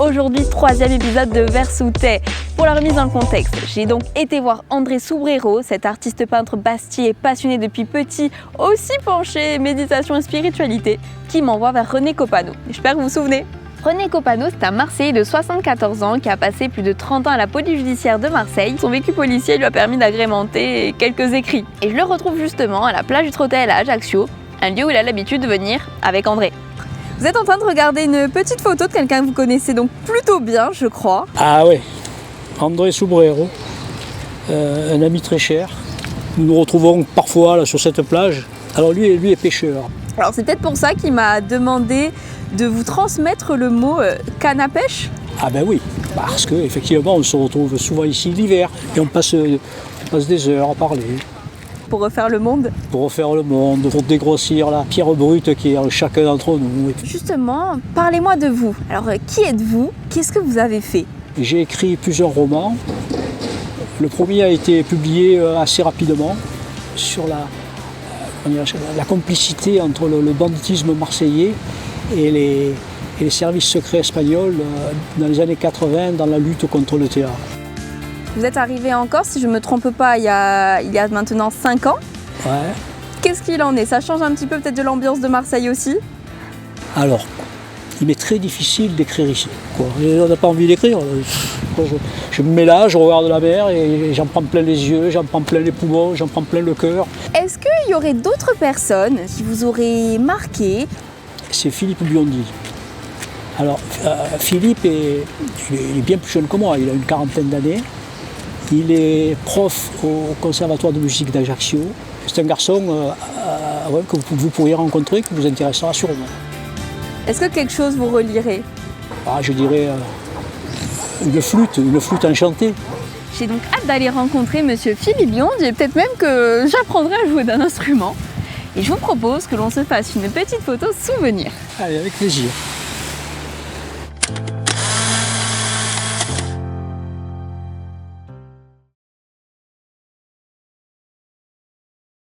Aujourd'hui, 3e épisode de Vers sous tes. Pour la remise dans le contexte, j'ai donc été voir André Soubrero, cet artiste peintre bastillé passionné depuis petit, aussi penché méditation et spiritualité, qui m'envoie vers René Copano. J'espère que vous vous souvenez. René Copano, c'est un Marseillais de 74 ans qui a passé plus de 30 ans à la police judiciaire de Marseille. Son vécu policier lui a permis d'agrémenter quelques écrits. Et je le retrouve justement à la plage du Trottel à Ajaccio, un lieu où il a l'habitude de venir avec André. Vous êtes en train de regarder une petite photo de quelqu'un que vous connaissez donc plutôt bien, je crois. Ah ouais, André Soubrero, un ami très cher. Nous nous retrouvons parfois là, sur cette plage. Alors lui est pêcheur. Alors c'est peut-être pour ça qu'il m'a demandé de vous transmettre le mot canne à pêche. Ah ben oui, parce qu'effectivement on se retrouve souvent ici l'hiver et on passe des heures à parler. Pour refaire le monde. Pour refaire le monde, pour dégrossir la pierre brute qui est en chacun d'entre nous. Justement, parlez-moi de vous. Alors qui êtes-vous? Qu'est-ce que vous avez fait? J'ai écrit plusieurs romans. Le premier a été publié assez rapidement sur la complicité entre le banditisme marseillais et les services secrets espagnols dans les années 80 dans la lutte contre le terroir. Vous êtes arrivé en Corse, si je ne me trompe pas, il y a maintenant 5 ans. Ouais. Qu'est-ce qu'il en est? Ça change un petit peu peut-être de l'ambiance de Marseille aussi? Alors, il m'est très difficile d'écrire ici. On n'a pas envie d'écrire. Je me mets là, je regarde la mer et j'en prends plein les yeux, j'en prends plein les poumons, j'en prends plein le cœur. Est-ce qu'il y aurait d'autres personnes qui vous auraient marqué? C'est Philippe Biondi. Alors, Philippe il est bien plus jeune que moi, il a une quarantaine d'années. Il est prof au Conservatoire de musique d'Ajaccio. C'est un garçon que vous pourriez rencontrer, qui vous intéressera sûrement. Est-ce que quelque chose vous relierait? Je dirais une flûte enchantée. J'ai donc hâte d'aller rencontrer Monsieur Philippe Biondi et peut-être même que j'apprendrai à jouer d'un instrument. Et je vous propose que l'on se fasse une petite photo souvenir. Allez, avec plaisir.